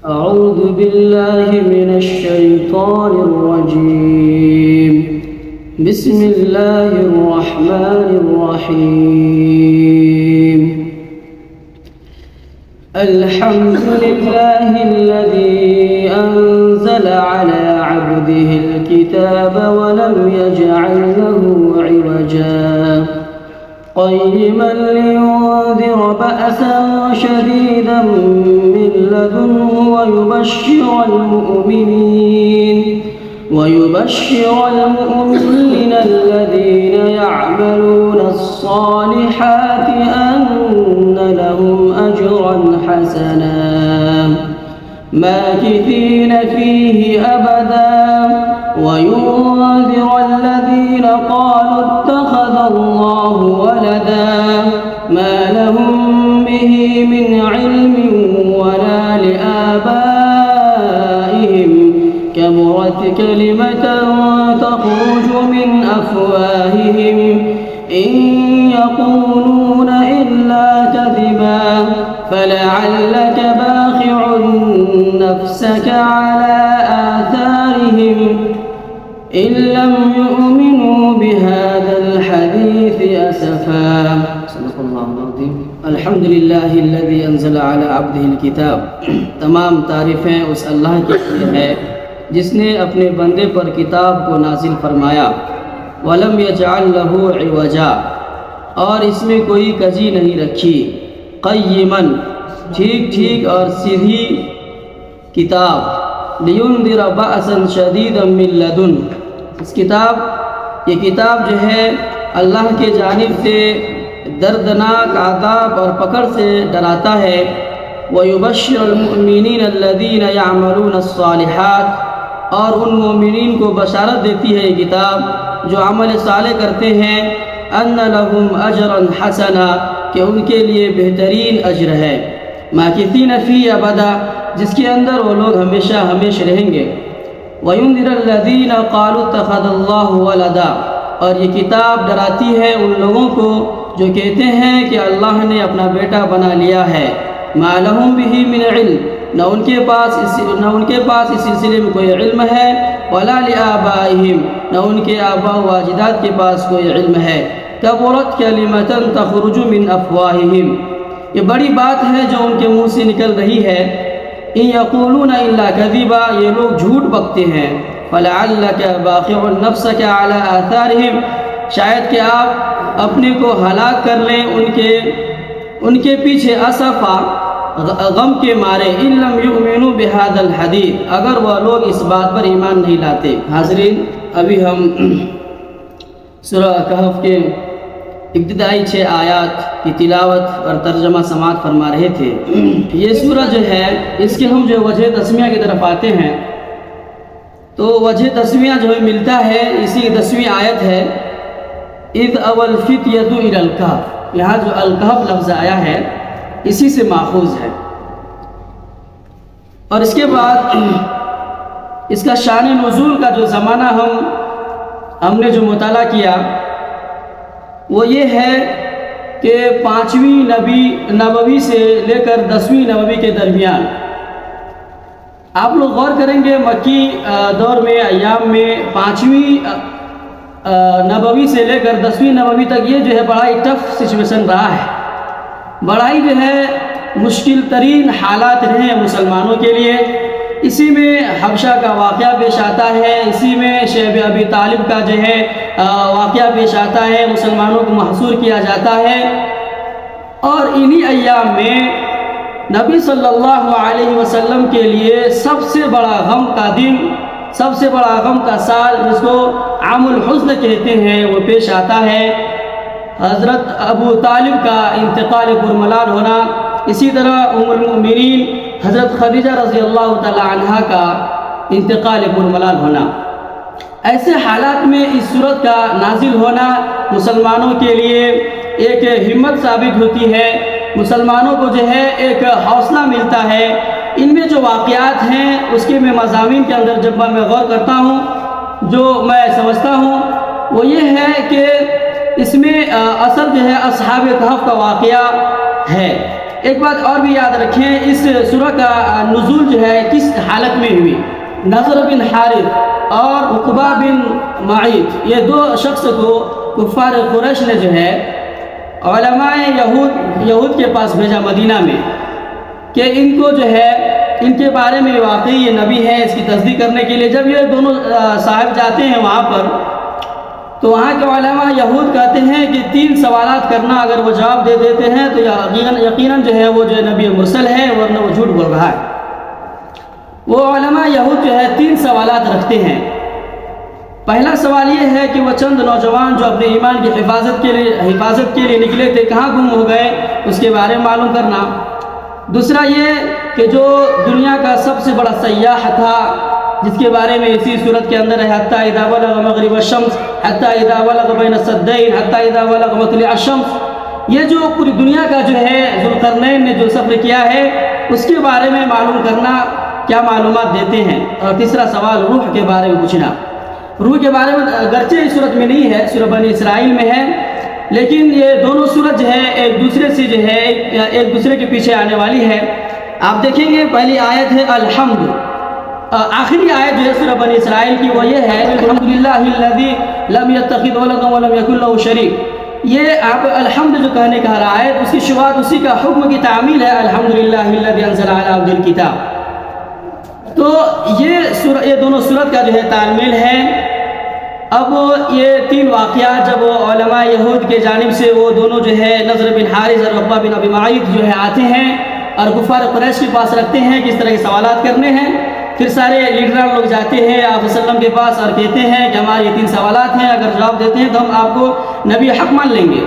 أعوذ بالله من الشيطان الرجيم. بسم الله الرحمن الرحيم. الحمد لله الذي أنزل على عبده الكتاب ولم يجعل له عوجا قيما لينذر بأسا شديدا من لدنه ويبشر المؤمنين الذين يعملون الصالحات أن لهم أجرا حسنا ماكثين فيه أبدا وينذر الذين قالوا اتخذ الله ولدا ما لهم به من علم ولا لآبائهم كبرت كلمة تخرج من أفواههم إن يقولون إلا كذبا فلعلك باخع نفسك على آثارهم إن لم يؤمنوا بهذا الحديث أسفا. صدق الله العظيم. الحمد لله الذي أنزل على عبده الكتاب. تمام تعریفیں اس اللہ کے لیے ہے جس نے اپنے بندے پر کتاب کو نازل فرمایا. وَلَمْ يَجْعَلْ لَهُ عِوَجًا اور اس میں کوئی کجی نہیں رکھی. قیماً ٹھیک اور سیدھی کتاب. لِيُنذِرَ بَأْسًا شَدِيدًا مِّن لَدُنْ یہ کتاب جو ہے اللہ کے جانب سے دردناک عذاب اور پکڑ سے ڈراتا ہے. وَيُبَشِّرُ الْمُؤْمِنِينَ الَّذِينَ يَعْمَلُونَ الصَّالِحَاتِ اور ان مومنین کو بشارت دیتی ہے یہ کتاب جو عمل صالح کرتے ہیں. أَنَّ لَهُمْ أَجْرًا حَسَنًا کہ ان کے لیے بہترین اجر ہے. مَاكِثِينَ فِيهِ أَبَدًا جس کے اندر وہ لوگ ہمیشہ رہیں گے. وَيُنذِرَ الَّذِينَ قَالُوا اتَّخَذَ اللَّهُ وَلَدًا اور یہ کتاب ڈراتی ہے ان لوگوں کو جو کہتے ہیں کہ اللہ نے اپنا بیٹا بنا لیا ہے. مَا لَهُمْ بِهِ مِنْ عِلْمٍ نہ ان کے پاس اس سلسلے میں کوئی علم ہے. وَلَا لِآبَائِهِمْ نہ ان کے آباء و اجداد کے پاس کوئی علم ہے. كَبُرَتْ كَلِمَةً تَخْرُجُ مِنْ أَفْوَاهِهِمْ یہ بڑی بات ہے جو ان کے منہ سے نکل رہی ہے. إِن يَقُولُونَ إِلَّا كَذِبًا یہ لوگ جھوٹ بکتے ہیں. فَلَعَلَّكَ بَاخِعٌ نَفْسَكَ عَلَىٰ آثَارِهِمْ شاید کہ آپ اپنے کو ہلاک کر لیں ان کے پیچھے اسفا غم کے مارے. إِن لَمْ يُؤْمِنُوا بِهَذَا الْحَدِيثِ اگر وہ لوگ اس بات پر ایمان نہیں لاتے. حاضرین ابھی ہم سورہ کہف کے ابتدائی 6 آیات کی تلاوت اور ترجمہ سماعت فرما رہے تھے. یہ سورہ جو ہے اس کے ہم جو وجہ تسمیہ کی طرف آتے ہیں تو وجہ تسمیہ جو ملتا ہے اسی 10ویں آیت ہے. اذ اول الفتیۃ الی الکہف یہاں جو الکہف لفظ آیا ہے اسی سے ماخوذ ہے. اور اس کے بعد اس کا شان نزول کا جو زمانہ ہم نے جو مطالعہ کیا وہ یہ ہے کہ 5ویں نبوی سے لے کر 10ویں نبوی کے درمیان. آپ لوگ غور کریں گے مکی دور میں ایام میں 5ویں نبوی سے لے کر 10ویں نبوی تک یہ جو ہے بڑا ہی ٹف سچویشن رہا ہے. بڑا ہی جو ہے مشکل ترین حالات رہے ہیں مسلمانوں کے لیے. اسی میں حبشہ کا واقعہ پیش آتا ہے. اسی میں شیخ ابی طالب کا جو ہے واقعہ پیش آتا ہے. مسلمانوں کو محصور کیا جاتا ہے. اور انہی ایام میں نبی صلی اللہ علیہ وسلم کے لیے سب سے بڑا غم کا دن سب سے بڑا غم کا سال جس کو عام الحزن کہتے ہیں وہ پیش آتا ہے. حضرت ابو طالب کا انتقال پرملال ہونا. اسی طرح ام المؤمنین حضرت خدیجہ رضی اللہ تعالی عنہ کا انتقال پرملال ہونا. ایسے حالات میں اس سورت کا نازل ہونا مسلمانوں کے لیے ایک ہمت ثابت ہوتی ہے. مسلمانوں کو جو ہے ایک حوصلہ ملتا ہے. ان میں جو واقعات ہیں اس کے میں مضامین کے اندر جب میں غور کرتا ہوں جو میں سمجھتا ہوں وہ یہ ہے کہ اس میں اصل جو ہے اصحاب کہف کا واقعہ ہے. ایک بات اور بھی یاد رکھیں، اس سورہ کا نزول جو ہے کس حالت میں ہوئی؟ نضر بن حارث اور عقبہ بن معیط، یہ دو شخص کو کفار قریش نے جو ہے علماء یہود کے پاس بھیجا مدینہ میں کہ ان کو جو ہے ان کے بارے میں واقعی یہ نبی ہے اس کی تصدیق کرنے کے لیے۔ جب یہ دونوں صاحب جاتے ہیں وہاں پر تو وہاں کے علماء یہود کہتے ہیں کہ 3 سوالات کرنا، اگر وہ جواب دے دیتے ہیں تو یقیناً جو ہے وہ جو نبی مرسل ہے، ورنہ وہ جھوٹ بول رہا ہے۔ وہ علماء یہود جو ہے 3 سوالات رکھتے ہیں۔ پہلا سوال یہ ہے کہ وہ چند نوجوان جو اپنے ایمان کی حفاظت کے لیے نکلے تھے کہاں گم ہو گئے، اس کے بارے میں معلوم کرنا۔ دوسرا یہ کہ جو دنیا کا سب سے بڑا سیاح تھا، جس کے بارے میں اسی صورت کے اندر ہے حتی اذا بلغ مغرب الشمس حتی اذا بلغ بین السدین حتی اذا بلغ مطلع الشمس، یہ جو پوری دنیا کا جو ہے ذوالقرنین نے جو سفر کیا ہے اس کے بارے میں معلوم کرنا، کیا معلومات دیتے ہیں۔ اور تیسرا سوال روح کے بارے میں پوچھنا۔ روح کے بارے میں اگرچہ اس صورت میں نہیں ہے، سورہ بنی اسرائیل میں ہے، لیکن یہ دونوں صورت جو ہے ایک دوسرے سے جو ہے ایک دوسرے کے پیچھے آنے والی ہے۔ آپ دیکھیں گے پہلی آیت ہے الحمد، آخری آیت جو ہے سورہ بنی اسرائیل کی وہ یہ ہے الحمدللہ الذی لم یتخذ ولدا ولم یکن لہ شریک۔ یہ آپ الحمد جو کہنے کا رہا ہے اس کی شروعات اسی کا حکم کی تعمیل ہے، الحمدللہ الذی انزل علی عبدہ الکتاب۔ تو یہ دونوں صورت کا جو ہے تال میل ہے۔ اب یہ 3 واقعات جب علماء یہود کے جانب سے وہ دونوں جو ہے نضر بن حارث اور عقبہ بن ابی معیط جو ہے آتے ہیں اور کفار قریش کے پاس رکھتے ہیں کہ اس طرح کے سوالات کرنے ہیں، پھر سارے لیڈران لوگ جاتے ہیں آپ صلی اللہ علیہ وسلم کے پاس اور کہتے ہیں کہ ہمارے یہ 3 سوالات ہیں، اگر جواب دیتے ہیں تو ہم آپ کو نبی حق مان لیں گے۔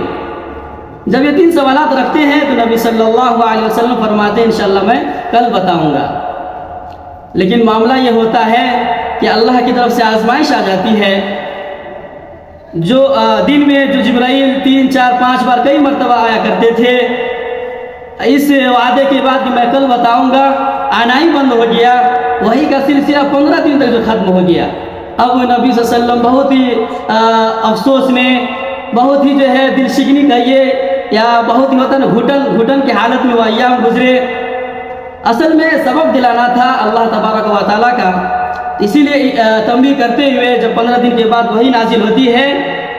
جب یہ 3 سوالات رکھتے ہیں تو نبی صلی اللہ علیہ وسلم فرماتے ہیں انشاءاللہ میں کل بتاؤں گا۔ لیکن معاملہ یہ ہوتا ہے کہ اللہ کی طرف سے آزمائش آ جاتی ہے، جو دن میں جو جبرائیل 3 4 5 بار کئی مرتبہ آیا کرتے تھے، اس وعدے کے بعد کہ میں کل بتاؤں گا آنا ہی بند ہو گیا۔ وہی کا سلسلہ 15 دن تک جو ختم ہو گیا۔ اب نبی صلی اللہ علیہ وسلم بہت ہی افسوس میں، بہت ہی جو ہے دل شکنی کہیے یا بہت ہی وطن گھٹن کی حالت میں وہ ایام گزرے۔ اصل میں سبب دلانا تھا اللہ تبارک و تعالیٰ کا، اسی لیے تنبیہ کرتے ہوئے جب 15 دن کے بعد وہی نازل ہوتی ہے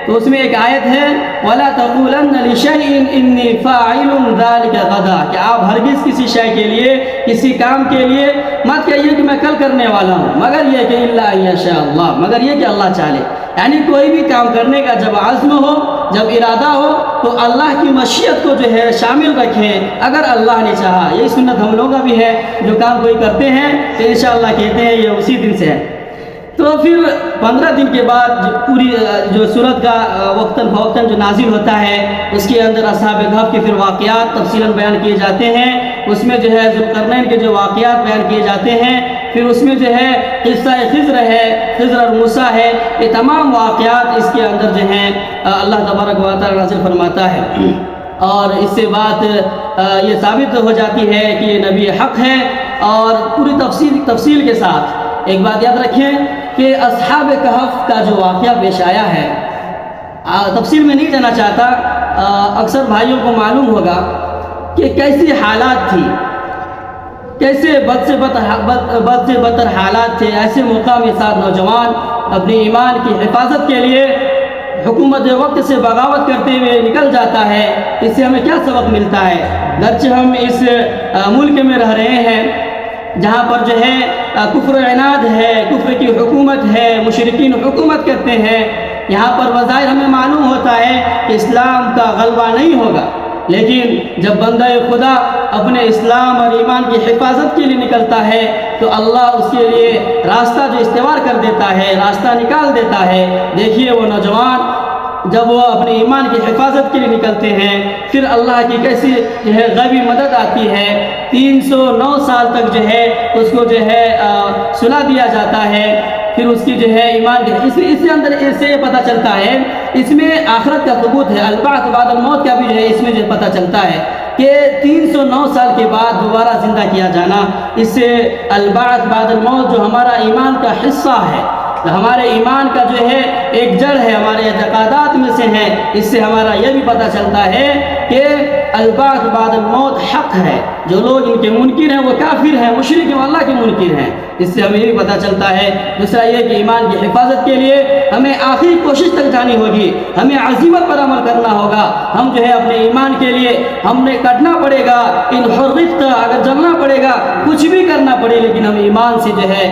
تو اس میں ایک آیت ہے وَلَا تَقُولَنَّ لِشَيْءٍ إِنِّي فَاعِلٌ ذَلِكَ غَدًا، کہ آپ ہرگز کسی شے کے لیے، کسی کام کے لیے مت کہیے کہ میں کل کرنے والا ہوں، مگر یہ کہ إِلَّا أَن يَشَاءَ اللَّهُ، مگر یہ کہ اللہ چاہے۔ یعنی کوئی بھی کام کرنے کا جب عزم ہو، جب ارادہ ہو تو اللہ کی مشیت کو جو ہے شامل رکھیں، اگر اللہ نے چاہا۔ یہی سنت ہم لوگوں کا بھی ہے، جو کام کوئی کرتے ہیں تو انشاءاللہ کہتے ہیں یہ اسی دن سے ہے۔ تو پھر 15 دن کے بعد پوری جو سورت کا وقتاً فوقتاً جو نازل ہوتا ہے اس کے اندر اصحاب کہف کے پھر واقعات تفصیلاً بیان کیے جاتے ہیں، اس میں جو ہے ذوالقرنین کے جو واقعات بیان کیے جاتے ہیں، پھر اس میں جو ہے قصہ خضر ہے، خضر اور موسیٰ ہے، یہ تمام واقعات اس کے اندر جو ہیں اللہ تبارک و تعالی نازل فرماتا ہے۔ اور اس سے بات یہ ثابت ہو جاتی ہے کہ یہ نبی حق ہے، اور پوری تفصیل کے ساتھ۔ ایک بات یاد رکھیں کہ اصحاب کہف کا جو واقعہ پیش آیا ہے، تفصیل میں نہیں جانا چاہتا، اکثر بھائیوں کو معلوم ہوگا کہ کیسی حالات تھی، کیسے بد سے بدتر حالات تھے۔ ایسے موقع میں 7 نوجوان اپنے ایمان کی حفاظت کے لیے حکومت وقت سے بغاوت کرتے ہوئے نکل جاتا ہے۔ اس سے ہمیں کیا سبق ملتا ہے؟ گرچہ ہم اس ملک میں رہ رہے ہیں جہاں پر جو ہے کفر و عناد ہے، کفر کی حکومت ہے، مشرکین حکومت کرتے ہیں، یہاں پر بظاہر ہمیں معلوم ہوتا ہے کہ اسلام کا غلبہ نہیں ہوگا، لیکن جب بندہ خدا اپنے اسلام اور ایمان کی حفاظت کے لیے نکلتا ہے تو اللہ اس کے لیے راستہ جو استوار کر دیتا ہے، راستہ نکال دیتا ہے۔ دیکھیے وہ نوجوان جب وہ اپنے ایمان کی حفاظت کے لیے نکلتے ہیں، پھر اللہ کی کیسی جو ہے غیبی مدد آتی ہے۔ 309 سال تک جو ہے اس کو جو ہے سلا دیا جاتا ہے، پھر اس کی جو ہے ایمان کی اس کے اندر اس سے یہ پتہ چلتا ہے، اس میں آخرت کا ثبوت ہے، البعث بعد الموت کا بھی جو ہے اس میں جو پتہ چلتا ہے کہ 309 سال کے بعد دوبارہ زندہ کیا جانا، اس سے البعث بعد الموت جو ہمارا ایمان کا حصہ ہے، ہمارے ایمان کا جو ہے ایک جڑ ہے، ہمارے اعتقادات میں سے ہے۔ اس سے ہمارا یہ بھی پتہ چلتا ہے کہ البعث بعد الموت حق ہے۔ جو لوگ ان کے منکر ہیں وہ کافر ہیں، مشرک ہیں، اللہ کے منکر ہیں۔ اس سے ہمیں یہ بھی پتہ چلتا ہے۔ دوسرا یہ کہ ایمان کی حفاظت کے لیے ہمیں آخری کوشش تک جانی ہوگی، ہمیں عزیمت پر عمل کرنا ہوگا۔ ہم جو ہے اپنے ایمان کے لیے ہم نے کٹنا پڑے گا، ان حرقت اگر جلنا پڑے گا، کچھ بھی کرنا پڑے، لیکن ہم ایمان سے جو ہے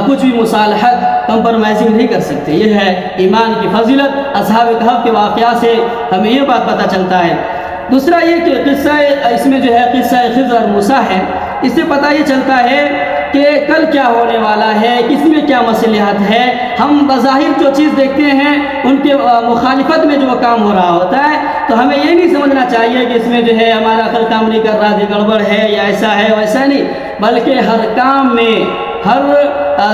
کچھ بھی مصالحت کمپرومائزنگ نہیں کر سکتے۔ یہ ہے ایمان کی فضیلت۔ اصحاب کہف کے واقعہ سے ہمیں یہ بات پتہ چلتا ہے۔ دوسرا یہ کہ قصہ اس میں جو ہے قصہ خضر اور موسیٰ ہے۔ اس سے پتہ یہ چلتا ہے کہ کل کیا ہونے والا ہے، کس میں کیا مصلحت ہے۔ ہم بظاہر جو چیز دیکھتے ہیں ان کے مخالفت میں جو کام ہو رہا ہوتا ہے، تو ہمیں یہ نہیں سمجھنا چاہیے کہ اس میں جو ہے ہمارا عقل کام نہیں کر رہا، یہ گڑبڑ ہے یا ایسا ہے ویسا نہیں، بلکہ ہر کام میں، ہر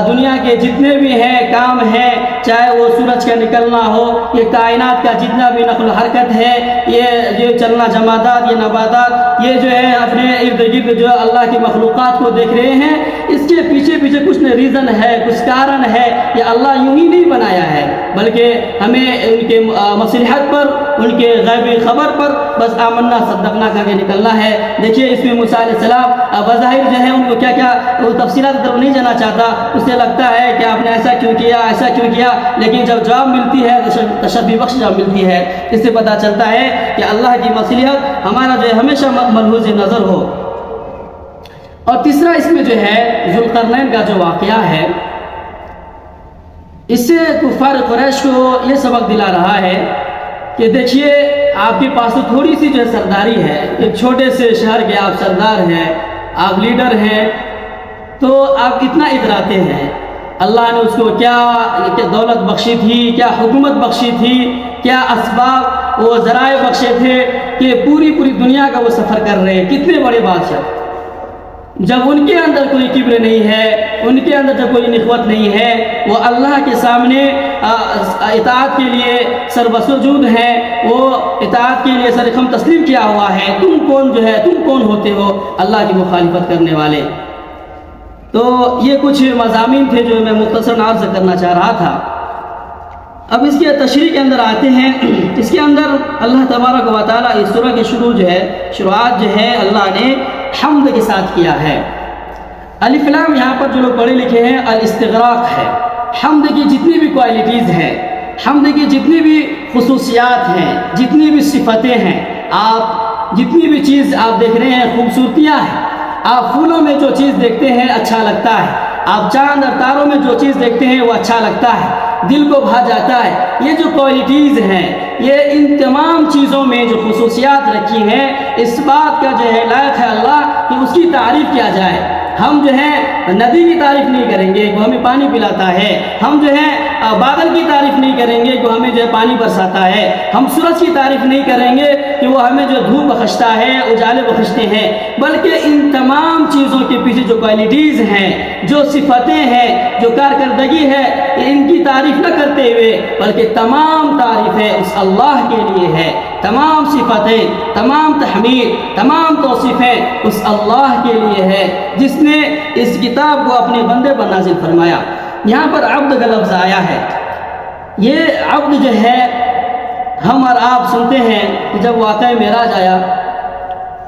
دنیا کے جتنے بھی ہیں کام ہیں، چاہے وہ سورج کا نکلنا ہو، یہ کائنات کا جتنا بھی نقل و حرکت ہے، یہ چلنا جمادات، یہ نباتات، یہ جو ہے اپنے ارد گرد جو اللہ کی مخلوقات کو دیکھ رہے ہیں، اس کے پیچھے کچھ نہ ریزن ہے، کچھ کارن ہے۔ یہ اللہ یوں ہی نہیں بنایا ہے، بلکہ ہمیں ان کے مصلحت پر، ان کے غیبی خبر پر بس آمنا صدقنا کر کے نکلنا ہے۔ دیکھیے اس میں موسیٰ علیہ السلام بظاہر جو ہے ان کو کیا کیا وہ تفصیلات طرف نہیں جانا چاہتا، اسے لگتا ہے کہ آپ نے ایسا کیوں کیا، ایسا کیوں کیا، لیکن جب جواب ملتی ہے، تشفی بخش جواب ملتی ہے، اس سے پتہ چلتا ہے کہ اللہ کی مصلحت ہمارا جو ہے ہمیشہ ملحوظ نظر ہو۔ اور تیسرا اس میں جو ہے ذوالقرنین کا جو واقعہ ہے، اس سے کفار قریش کو یہ سبق دلا رہا ہے کہ دیکھیے آپ کے پاس تو تھوڑی سی جو ہے سرداری ہے، ایک چھوٹے سے شہر کے آپ سردار ہیں، آپ لیڈر ہیں، تو آپ کتنا اتراتے ہیں۔ اللہ نے اس کو کیا دولت بخشی تھی، کیا حکومت بخشی تھی، کیا اسباب وہ ذرائع بخشے تھے کہ پوری دنیا کا وہ سفر کر رہے ہیں، کتنے بڑے بادشاہ۔ جب ان کے اندر کوئی کبر نہیں ہے، ان کے اندر جب کوئی نخوت نہیں ہے، وہ اللہ کے سامنے اطاعت کے لیے سر بسجود ہیں، وہ اطاعت کے لیے سر خم تسلیم کیا ہوا ہے، تم کون ہوتے ہو اللہ کی مخالفت کرنے والے۔ تو یہ کچھ مضامین تھے جو میں مختصر عرض کرنا چاہ رہا تھا۔ اب اس کے تشریح کے اندر آتے ہیں۔ اس کے اندر اللہ تبارک و تعالیٰ اس سورہ کی شروعات جو ہے اللہ نے حمد کے ساتھ کیا ہے۔ الف لام یہاں پر جو لوگ پڑھے لکھے ہیں الاستغراق ہے۔ حمد کی جتنی بھی کوالٹیز ہیں، حمد کی جتنی بھی خصوصیات ہیں، جتنی بھی صفتیں ہیں، آپ جتنی بھی چیز آپ دیکھ رہے ہیں خوبصورتیاں ہیں، آپ پھولوں میں جو چیز دیکھتے ہیں اچھا لگتا ہے، آپ چاند اور تاروں میں جو چیز دیکھتے ہیں وہ اچھا لگتا ہے، دل کو بھا جاتا ہے۔ یہ جو کوالٹیز ہیں، یہ ان تمام چیزوں میں جو خصوصیات رکھی ہیں، اس بات کا جو ہے لائق ہے اللہ کہ اس کی تعریف کیا جائے۔ ہم جو ہے ندی کی تعریف نہیں کریں گے کہ وہ ہمیں پانی پلاتا ہے، ہم جو ہے بادل کی تعریف نہیں کریں گے کہ وہ ہمیں جو ہے پانی برساتا ہے، ہم سورج کی تعریف نہیں کریں گے کہ وہ ہمیں جو دھوپ بخشتا ہے، اجالے بخشتے ہیں، بلکہ ان تمام چیزوں کے پیچھے جو کوالٹیز ہیں، جو صفتیں ہیں، جو کارکردگی ہے، ان کی تعریف نہ کرتے ہوئے بلکہ تمام تعریفیں اس اللہ کے لیے ہے، تمام صفتیں، تمام تحمید، تمام توصیفیں اس اللہ کے لیے ہے جس نے اس کتاب کو اپنے بندے پر نازل فرمایا۔ یہاں پر عبد کا لفظ آیا ہے۔ یہ عبد جو ہے ہم اور آپ سنتے ہیں کہ جب واقعہ معراج آیا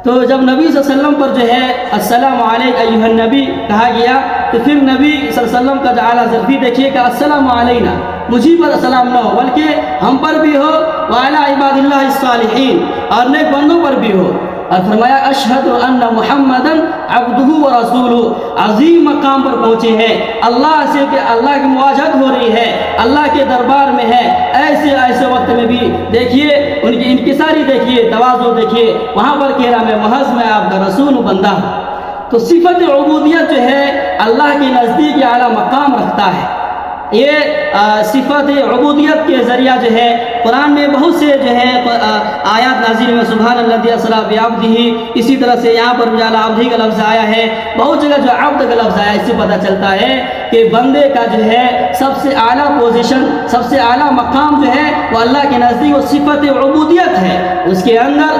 تو جب نبی صلی اللہ علیہ وسلم پر جو ہے السلام علیک ایھا النبی کہا گیا، تو پھر نبی صلی اللہ علیہ وسلم کا جو اعلیٰ ظرفی دیکھیے کہ السلام علینا، مجھے پر السلام نہ ہو بلکہ ہم پر بھی ہو، وعلی عباد اللہ الصالحین، اور نیک بندوں پر بھی ہو۔ اور فرمایا اشہد ان محمدً عبدہ و رسولہ، عظیم مقام پر پہنچے ہیں اللہ سے کہ اللہ کی مواجہت ہو رہی ہے، اللہ کے دربار میں ہے۔ ایسے وقت میں بھی دیکھیے ان کی انکساری دیکھیے، تواضع دیکھیے، وہاں پر کہہ رہا میں آپ کا رسول و بندہ ہوں۔ تو صفت عبودیت جو ہے اللہ کے نزدیک اعلیٰ مقام رکھتا ہے۔ یہ صفت عبودیت کے ذریعہ جو ہے قرآن میں بہت سے جو ہے آیات نازل میں سبحان الذی اسریٰ بعبدہ، اسی طرح سے یہاں پر بھی عبدہ کا لفظ آیا ہے، بہت جگہ جو عبد کا لفظ آیا ہے، اس سے پتہ چلتا ہے کہ بندے کا جو ہے سب سے اعلیٰ پوزیشن، سب سے اعلیٰ مقام جو ہے وہ اللہ کے نزدیک وہ صفت عبودیت ہے۔ اس کے اندر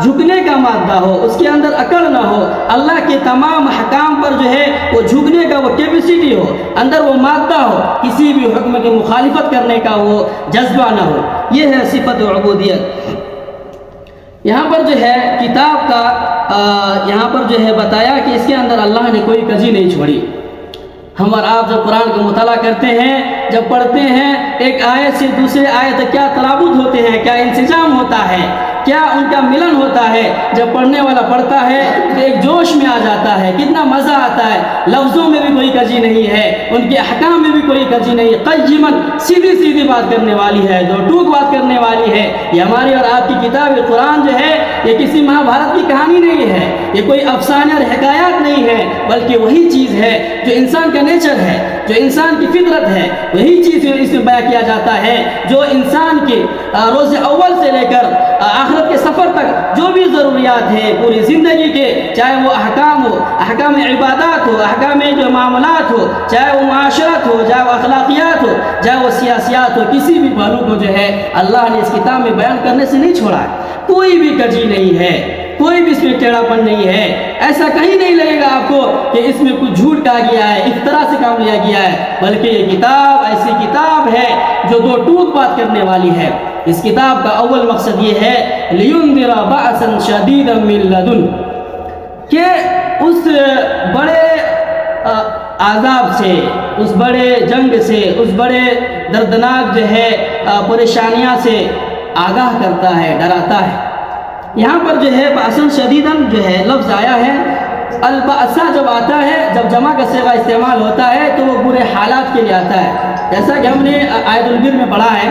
جھکنے کا مادہ ہو، اس کے اندر اکڑ نہ ہو، اللہ کے تمام احکام پر جو ہے وہ جھکنے کا وہ کیپیسٹی الیکٹریسٹی ہو، اندر وہ مادہ ہو، کسی بھی حکم کی مخالفت کرنے کا وہ جذبہ نہ ہو. یہ ہے صفت عبودیت. یہاں پر جو ہے کتاب کا یہاں پر جو ہے بتایا کہ اس کے اندر اللہ نے کوئی کجی نہیں چھوڑی. ہم اور آپ جب قرآن کا مطالعہ کرتے ہیں، جب پڑھتے ہیں، ایک آیت سے دوسرے آیت تک کیا ترابط ہوتے ہیں، کیا انسجام ہوتا ہے، کیا ان کا ملن ہوتا ہے. جب پڑھنے والا پڑھتا ہے تو ایک جوش میں آ جاتا ہے، کتنا مزہ آتا ہے. لفظوں میں بھی کوئی کجی نہیں ہے، ان کے احکام میں بھی کوئی کجی نہیں. قیمن سیدھی سیدھی بات کرنے والی ہے، دو ٹوک بات کرنے والی ہے. یہ ہماری اور آپ کی کتاب قرآن جو ہے یہ کسی مہابھارت کی کہانی نہیں ہے، یہ کوئی افسانے اور حکایات نہیں ہے، بلکہ وہی چیز ہے جو انسان کا نیچر ہے، جو انسان کی فطرت ہے. وہی چیز اس میں بیان کیا جاتا ہے جو انسان کے روز اول سے لے کر آخرت کے سفر تک جو بھی ضروریات ہیں پوری زندگی کے، چاہے وہ احکام ہو، احکام عبادات ہو، احکام جو معاملات ہو، چاہے وہ معاشرت ہو، چاہے وہ اخلاقیات ہو، چاہے وہ سیاسیات ہو، کسی بھی پہلو کو جو ہے اللہ نے اس کتاب میں بیان کرنے سے نہیں چھوڑا ہے. کوئی بھی کجی نہیں ہے، کوئی بھی اس میں ٹیڑھا پن نہیں ہے. ایسا کہیں نہیں لگے گا آپ کو کہ اس میں کچھ جھوٹ کہا گیا ہے، اس طرح سے کام لیا گیا ہے، بلکہ یہ کتاب ایسی کتاب ہے جو دو ٹوک بات کرنے والی ہے. اس کتاب کا اول مقصد یہ ہے لِيُنذِرَ بَأْسًا شَدِيدًا مِّن لَّدُنْ، کہ اس بڑے عذاب سے، اس بڑے جنگ سے، اس بڑے دردناک جو ہے پریشانیاں سے آگاہ کرتا ہے، ڈراتا ہے. یہاں پر جو ہے بأسًا شدیداً جو ہے لفظ آیا ہے. البأسا جب آتا ہے، جب جمع کا صیغہ استعمال ہوتا ہے تو وہ برے حالات کے لیے آتا ہے. جیسا کہ ہم نے آیت البر میں پڑھا ہے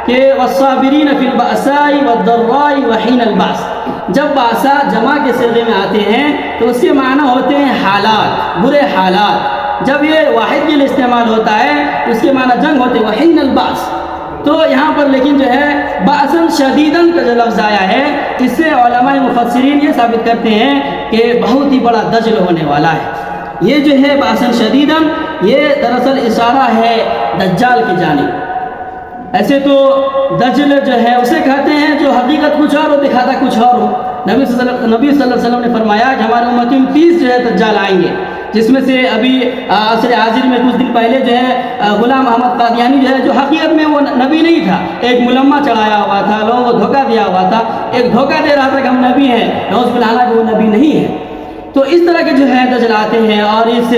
کہ والصابرین فی البأساء والضراء وحین البأس. جب بأسا جمع کے صیغے میں آتے ہیں تو اس کے معنی ہوتے ہیں حالات، برے حالات. جب یہ واحد کے لیے استعمال ہوتا ہے تو اس کے معنی جنگ ہوتے ہیں، وحین البأس. تو یہاں پر لیکن جو ہے بأسًا شدیداً کا جو لفظ آیا ہے، اس سے علماء مفسرین یہ ثابت کرتے ہیں کہ بہت ہی بڑا دجل ہونے والا ہے. یہ جو ہے بأسًا شدیداً یہ دراصل اشارہ ہے دجال کی جانب. ایسے تو دجل جو ہے اسے کہتے ہیں جو حقیقت کچھ اور ہو، دکھاتا کچھ اور ہو. نبی صلی اللہ علیہ وسلم نے فرمایا کہ ہماری امتی میں 30 جو ہے دجال آئیں گے، جس میں سے ابھی عصر حاضر میں کچھ دن پہلے جو ہے غلام محمد قادیانی جو ہے، جو حقیقت میں وہ نبی نہیں تھا، ایک ملمہ چڑھایا ہوا تھا، لوگوں کو دھوکہ دیا ہوا تھا، ایک دھوکہ دے رہا تھا کہ ہم نبی ہیں، نعوذ باللہ، حالانکہ وہ نبی نہیں ہے. تو اس طرح کے جو ہے دجل آتے ہیں. اور اس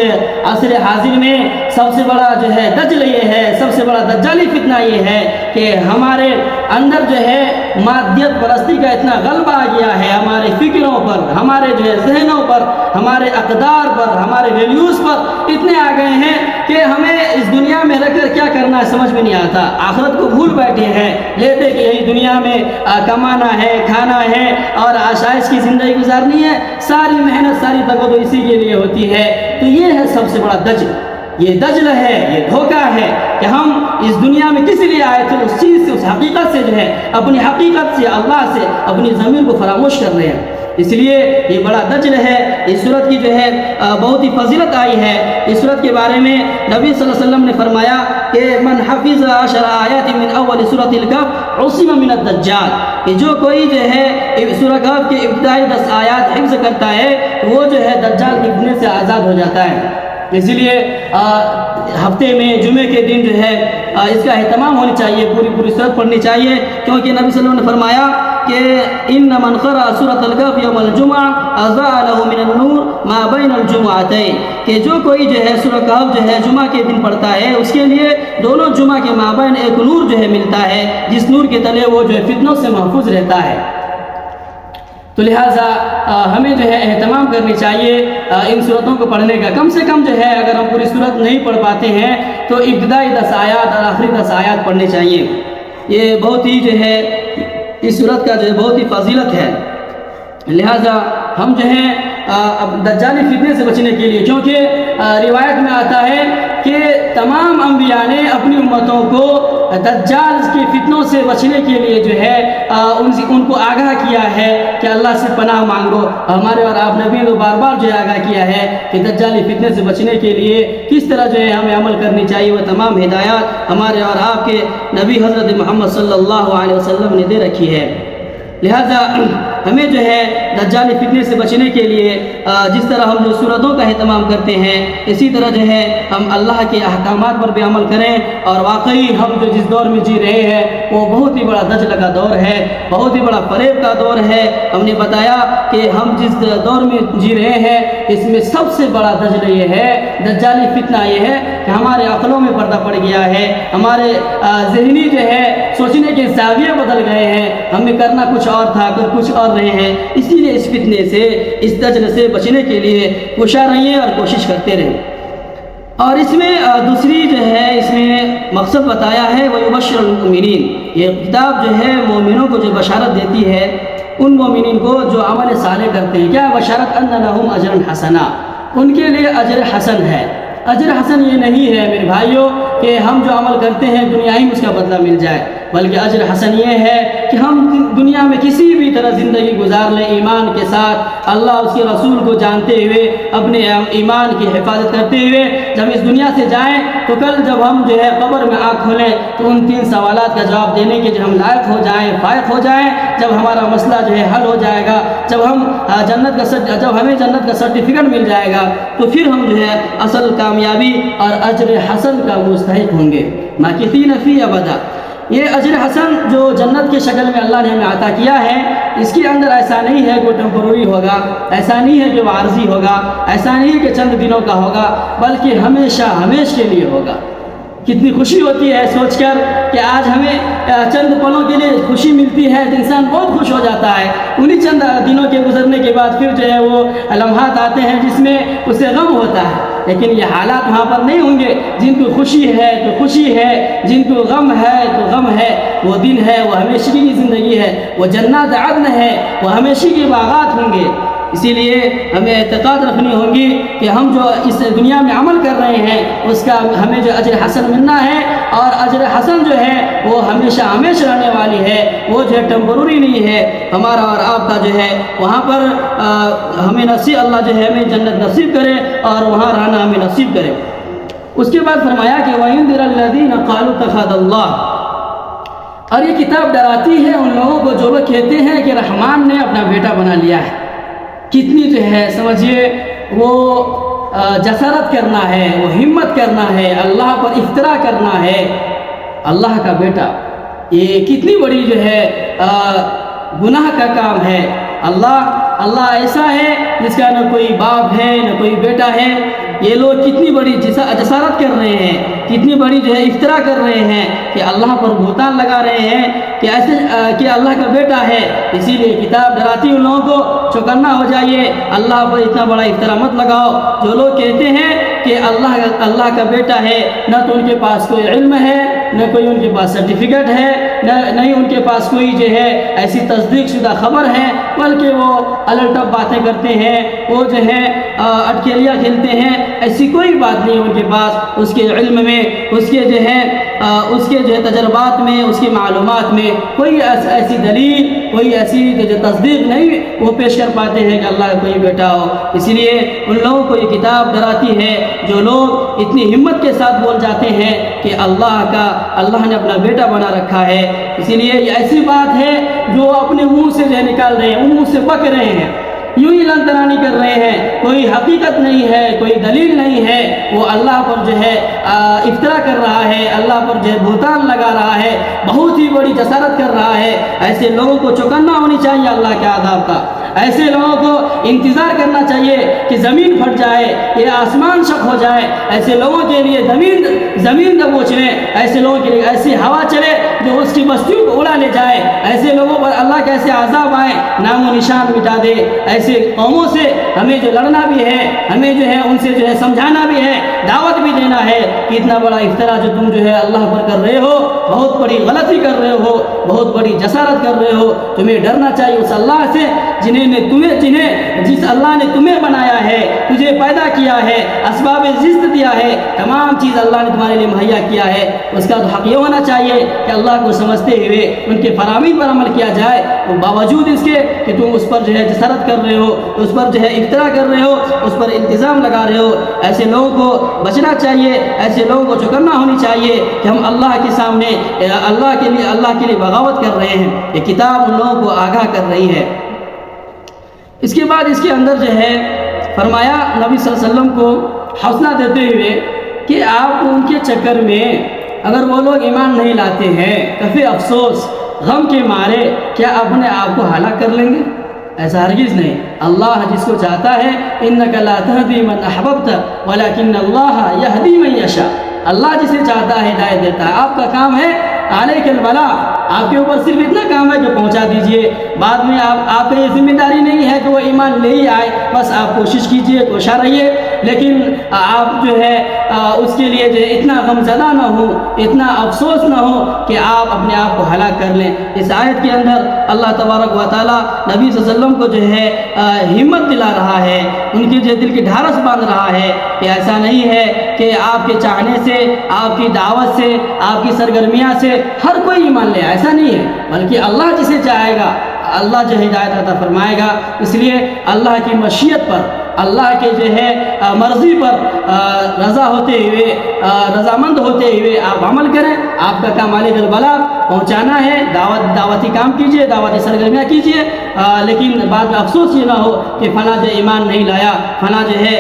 عصر حاضر میں سب سے بڑا جو ہے دجل یہ ہے، سب سے بڑا دجالی فتنہ یہ ہے کہ ہمارے اندر جو ہے مادیت پرستی کا اتنا غلبہ آ گیا ہے، ہمارے فکروں پر، ہمارے جو ہے ذہنوں پر، ہمارے اقدار پر، ہمارے ویلیوز پر اتنے آ گئے ہیں کہ ہمیں اس دنیا میں رہ کر کیا کرنا ہے سمجھ میں نہیں آتا. آخرت کو بھول بیٹھے ہیں، لیتے کہ یہی دنیا میں کمانا ہے، کھانا ہے اور آسائش کی زندگی گزارنی ہے. ساری محنت، ساری تگو اسی کے لیے ہوتی ہے. تو یہ ہے سب سے بڑا دجل. یہ دجل ہے، یہ دھوکہ ہے کہ ہم اس دنیا میں کس لیے آئے تھے، اس چیز سے، اس حقیقت سے جو ہے، اپنی حقیقت سے، اللہ سے، اپنی ضمیر کو فراموش کر رہے ہیں. اس لیے یہ بڑا دجل ہے. اس صورت کی جو ہے بہت ہی فضیلت آئی ہے. اس صورت کے بارے میں نبی صلی اللہ علیہ وسلم نے فرمایا کہ من حفظ 10 آیات من اول سورۃ الکہف عصم من الدجال، کہ جو کوئی جو ہے سورۃ کہف کے ابتدائی 10 آیات حفظ کرتا ہے وہ جو ہے دجال کے فتنے سے آزاد ہو جاتا ہے. اسی لیے ہفتے میں جمعے کے دن جو ہے اس کا اہتمام ہونی چاہیے، پوری سورت پڑھنی چاہیے، کیونکہ نبی صلی اللہ علیہ وسلم نے فرمایا کہ ان من قرأ سورۃ الکہف یوم الجمعہ اضاء له من النور ما بین الجمعتین، کہ جو کوئی جو ہے سورۃ کہف جو ہے جمعہ کے دن پڑھتا ہے اس کے لیے دونوں جمعہ کے مابین ایک نور جو ہے ملتا ہے، جس نور کے تلے وہ جو ہے فتنوں سے محفوظ رہتا ہے. تو لہٰذا ہمیں جو ہے اہتمام کرنی چاہیے ان صورتوں کو پڑھنے کا. کم سے کم جو ہے اگر ہم پوری صورت نہیں پڑھ پاتے ہیں تو ابتدائی 10 آیات اور آخری 10 آیات پڑھنے چاہیے. یہ بہت ہی جو ہے اس صورت کا جو ہے بہت ہی فضیلت ہے. لہٰذا ہم جو ہیں دجالی فتنے سے بچنے کے لیے، کیونکہ روایت میں آتا ہے کہ تمام انبیاء نے اپنی امتوں کو دجال کے فتنوں سے بچنے کے لیے جو ہے ان کو آگاہ کیا ہے کہ اللہ سے پناہ مانگو. ہمارے اور آپ نبی نے بار بار جو ہے آگاہ کیا ہے کہ دجالی فتنے سے بچنے کے لیے کس طرح جو ہے ہمیں عمل کرنی چاہیے. وہ تمام ہدایات ہمارے اور آپ کے نبی حضرت محمد صلی اللہ علیہ وسلم نے دے رکھی ہے. لہذا ہمیں جو ہے دجالی فتنے سے بچنے کے لیے جس طرح ہم جو صورتوں کا اہتمام کرتے ہیں اسی طرح جو ہے ہم اللہ کے احکامات پر بھی عمل کریں، اور واقعی ہم جو جس دور میں جی رہے ہیں وہ بہت ہی بڑا دجل کا دور ہے، بہت ہی بڑا فریب کا دور ہے۔ ہم نے بتایا کہ ہم جس دور میں جی رہے ہیں اس میں سب سے بڑا دجل یہ ہے، دجالی فتنہ یہ ہے کہ ہمارے عقلوں میں پردہ پڑ گیا ہے، ہمارے ذہنی جو ہے سوچنے کے زاویے بدل گئے ہیں، ہمیں کرنا کچھ اور تھا کچھ اور رہے ہیں۔ اسی لیے اس فتنے سے، اس دجل سے بچنے کے لیے کوشاں رہیے اور کوشش کرتے رہیں۔ اور اس میں دوسری جو ہے اس میں مقصد بتایا ہے وَيُبَشِّرُ الْمُؤْمِنِينَ، یہ کتاب جو ہے مومنوں کو جو بشارت دیتی ہے، ان مومنین کو جو عمل صالح کرتے ہیں، کیا بشارت ان لہم اجرا حسنا، ان کے لیے اجر حسن ہے۔ اجر حسن یہ نہیں ہے میرے بھائیوں کہ ہم جو عمل کرتے ہیں دنیا ہی میں اس کا بدلہ مل جائے، بلکہ اجر حسن یہ ہے کہ ہم دنیا میں کسی بھی طرح زندگی گزار لیں ایمان کے ساتھ، اللہ اس کے رسول کو جانتے ہوئے، اپنے ایمان کی حفاظت کرتے ہوئے جب اس دنیا سے جائیں تو کل جب ہم جو ہے قبر میں آنکھ کھولیں تو ان 3 سوالات کا جواب دینے کے جب ہم لائق ہو جائیں، فائق ہو جائیں، جب ہمارا مسئلہ جو ہے حل ہو جائے گا، جب ہم جب ہمیں جنت کا سرٹیفکیٹ مل جائے گا تو پھر ہم جو ہے اصل کامیابی اور اجر حسن کا مستحق ہوں گے، ماکثین فیہ ابدا۔ یہ اجر حسن جو جنت کے شکل میں اللہ نے ہمیں عطا کیا ہے، اس کے اندر ایسا نہیں ہے کہ ٹیمپروری ہوگا، ایسا نہیں ہے کہ وہ عارضی ہوگا، ایسا نہیں ہے کہ چند دنوں کا ہوگا، بلکہ ہمیشہ ہمیشہ کے لیے ہوگا۔ کتنی خوشی ہوتی ہے سوچ کر کہ آج ہمیں چند پلوں کے لیے خوشی ملتی ہے تو انسان بہت خوش ہو جاتا ہے، انہی چند دنوں کے گزرنے کے بعد پھر جو ہے وہ لمحات آتے ہیں جس میں اسے غم ہوتا ہے، لیکن یہ حالات وہاں پر نہیں ہوں گے۔ جن کو خوشی ہے تو خوشی ہے، جن کو غم ہے تو غم ہے، وہ دن ہے، وہ ہمیشہ کی زندگی ہے، وہ جنات عدن ہے، وہ ہمیشہ کے باغات ہوں گے۔ اسی لیے ہمیں اعتقاد رکھنی ہوگی کہ ہم جو اس دنیا میں عمل کر رہے ہیں اس کا ہمیں جو اجر حسن ملنا ہے، اور اجر حسن جو ہے وہ ہمیشہ ہمیشہ رہنے والی ہے، وہ جو ہے ٹیمپروری نہیں ہے۔ ہمارا اور آپ کا جو ہے وہاں پر ہمیں نصیب، اللہ جو ہے ہمیں جنت نصیب کرے اور وہاں رہنا ہمیں نصیب کرے۔ اس کے بعد فرمایا کہ وَيُنذِرَ الَّذِينَ قَالُوا اتَّخَذَ اللَّهَ، اور یہ کتاب ڈراتی ہے ان لوگوں کو جو لوگ کہتے ہیں کہ رحمان نے اپنا بیٹا بنا لیا ہے۔ کتنی جو ہے سمجھیے وہ جسارت کرنا ہے، وہ ہمت کرنا ہے، اللہ پر افترا کرنا ہے، اللہ کا بیٹا، یہ کتنی بڑی جو ہے گناہ کا کام ہے۔ اللہ ایسا ہے جس کا نہ کوئی باپ ہے نہ کوئی بیٹا ہے۔ یہ لوگ کتنی بڑی جسارت کر رہے ہیں، کتنی بڑی جو ہے افترا کر رہے ہیں کہ اللہ پر بہتان لگا رہے ہیں کہ ایسے کہ اللہ کا بیٹا ہے۔ اسی لیے کتاب ڈراتی ان لوگوں کو چوکنا ہو جائیے، اللہ پر اتنا بڑا افترا مت لگاؤ۔ جو لوگ کہتے ہیں کہ اللہ کا بیٹا ہے، نہ تو ان کے پاس کوئی علم ہے، نہ کوئی ان کے پاس سرٹیفکیٹ ہے، نہ ہی ان کے پاس کوئی جو ہے ایسی تصدیق شدہ خبر ہے، بلکہ وہ الٹپ باتیں کرتے ہیں، وہ جو ہے اٹکیلیاں کھیلتے ہیں۔ ایسی کوئی بات نہیں ان کے پاس، اس کے علم میں، اس کے جو ہے تجربات میں، اس کی معلومات میں کوئی ایسی دلیل، کوئی ایسی جو تصدیق نہیں وہ پیش کر پاتے ہیں کہ اللہ کا کوئی بیٹا ہو۔ اسی لیے ان لوگوں کو یہ کتاب ڈراتی ہے جو لوگ اتنی ہمت کے ساتھ بول جاتے ہیں کہ اللہ نے اپنا بیٹا بنا رکھا ہے۔ اسی لیے یہ ایسی بات ہے جو اپنے منہ سے جو نکال رہے ہیں، منہ سے بک رہے ہیں، یوں ہی لن تنانی کر رہے ہیں، کوئی حقیقت نہیں ہے، کوئی دلیل نہیں ہے، وہ اللہ پر جو ہے افترا کر رہا ہے، اللہ پر جو ہے بہتان لگا رہا ہے، بہت ہی بڑی جسارت کر رہا ہے۔ ایسے لوگوں کو چوکنا ہونی چاہیے اللہ کے عذاب کا۔ ایسے لوگوں کو انتظار کرنا چاہیے کہ زمین پھٹ جائے، یہ آسمان شق ہو جائے۔ ایسے لوگوں کے لیے زمین دبوچ لے، ایسے لوگوں کے لیے ایسی ہوا چلے جو اس کی بستیوں کو اڑا لے جائے۔ ایسے لوگوں پر اللہ کے ایسے عذاب آئے، نام و نشان مٹا دے۔ ایسے قوموں سے ہمیں جو لڑنا بھی ہے، ہمیں جو ہے ان سے جو ہے سمجھانا بھی ہے، دعوت بھی دینا ہے کہ اتنا بڑا افترا جو تم جو ہے اللہ پر کر رہے ہو، بہت بڑی غلطی کر رہے ہو، بہت بڑی جسارت کر رہے ہو۔ تمہیں ڈرنا چاہیے اس اللہ سے جس اللہ نے تمہیں بنایا ہے، تجھے پیدا کیا ہے، اسباب رزق دیا ہے، تمام چیز اللہ نے تمہارے لیے مہیا کیا ہے۔ اس کا تو حق یہ ہونا چاہیے کہ اللہ کو سمجھتے ہوئے ان کے فرامین پر عمل کیا جائے، اور باوجود اس کے کہ تم اس پر جو ہے جسارت کر رہے ہو، اس پر جو ہے افترا کر رہے ہو، اس پر التزام لگا رہے ہو۔ ایسے لوگوں کو بچنا چاہیے، ایسے لوگوں کو چوکنا ہونی چاہیے کہ ہم اللہ کے سامنے اللہ کے لیے بغاوت کر رہے ہیں۔ یہ کتاب ان لوگوں کو آگاہ کر رہی ہے۔ اس کے بعد اس کے اندر جو ہے فرمایا نبی صلی اللہ علیہ وسلم کو حوصلہ دیتے ہوئے کہ آپ ان کے چکر میں اگر وہ لوگ ایمان نہیں لاتے ہیں تو پھر افسوس غم کے مارے کیا اپنے آپ کو ہلاک کر لیں گے؟ ایسا ہرگز نہیں. اللہ جس کو چاہتا ہے انک لا تہدی من احببت ولکن اللہ یہدی من یشاء. اللہ جسے چاہتا ہے ہدایت دیتا ہے. آپ کا کام ہے علیک البلاغ، آپ کے اوپر صرف اتنا کام ہے کہ پہنچا دیجئے. بعد میں آپ کا یہ ذمہ داری نہیں ہے کہ وہ ایمان لے ہی آئے، بس آپ کوشش کیجئے، کوشاں رہیے، لیکن آپ جو ہے اس کے لیے جو ہے اتنا غم زدہ نہ ہو، اتنا افسوس نہ ہو کہ آپ اپنے آپ کو ہلاک کر لیں. اس آیت کے اندر اللہ تبارک و تعالیٰ نبی صلی اللہ علیہ وسلم کو جو ہے ہمت دلا رہا ہے، ان کے جو دل کی ڈھارس باندھ رہا ہے کہ ایسا نہیں ہے کہ آپ کے چاہنے سے، آپ کی دعوت سے، آپ کی سرگرمیاں سے ہر کوئی ایمان لے، ایسا نہیں ہے، بلکہ اللہ جسے چاہے گا اللہ جو ہدایت عطا فرمائے گا. اس لیے اللہ کی مشیت پر، اللہ کے جو ہے مرضی پر رضا ہوتے ہوئے، رضامند ہوتے ہوئے آپ عمل کریں. آپ کا کام علیہ البلاغ پہنچانا ہے، دعوتی کام کیجئے، دعوتی سرگرمیاں کیجئے، لیکن بعد میں افسوس یہ نہ ہو کہ فلاں جو ایمان نہیں لایا، فلاں جو ہے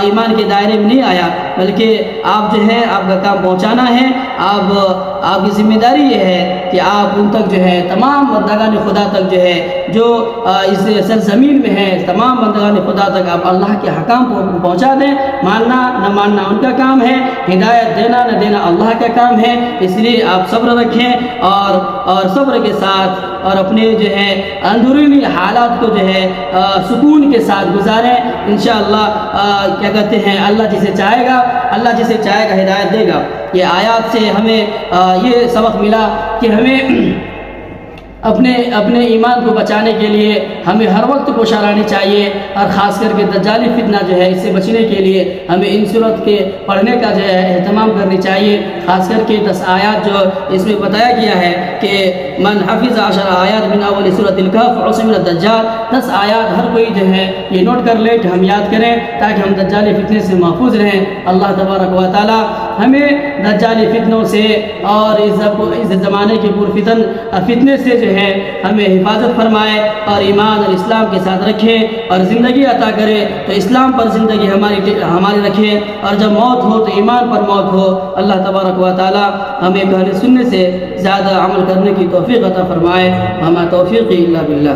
ایمان کے دائرے میں نہیں آیا، بلکہ آپ جو ہے آپ کا کام پہنچانا ہے. آپ کی ذمہ داری یہ ہے کہ آپ ان تک جو ہے تمام بندگان خدا تک جو ہے جو اس سرزمین میں ہے، تمام بندگان خدا تک آپ اللہ کے حکام کو پہنچا دیں. ماننا نہ ماننا ان کا کام ہے، ہدایت دینا نہ دینا اللہ کا کام ہے. اس لیے آپ صبر رکھیں اور صبر کے ساتھ اور اپنے جو ہے اندرونی حالات کو جو ہے سکون کے ساتھ گزاریں. انشاءاللہ کیا کہتے ہیں اللہ جسے چاہے گا ہدایت دے گا. یہ آیات سے ہمیں یہ سبق ملا کہ ہمیں اپنے ایمان کو بچانے کے لیے ہمیں ہر وقت کوشاں رہنی چاہیے، اور خاص کر کے دجالی فتنہ جو ہے اس سے بچنے کے لیے ہمیں ان صورت کے پڑھنے کا جو ہے اہتمام کرنی چاہیے. خاص کر کے 10 آیات جو اس میں بتایا گیا ہے کہ من حفظ 10 آیات من اول سورۃ الکہف عصم من الدجال. 10 آیات ہر کوئی جو ہے یہ نوٹ کر لے کہ ہم یاد کریں تاکہ ہم دجالی فتنے سے محفوظ رہیں. اللہ تبارک و تعالی ہمیں دجالی فتنوں سے اور اس زمانے کے فتنے سے جو ہے ہمیں حفاظت فرمائے اور ایمان اور اسلام کے ساتھ رکھے اور زندگی عطا کرے تو اسلام پر زندگی ہماری رکھے، اور جب موت ہو تو ایمان پر موت ہو. اللہ تبارک و تعالی ہمیں کہنے سننے سے زیادہ عمل کرنے کی توفیق عطا فرمائے. وما توفیقی الا باللہ.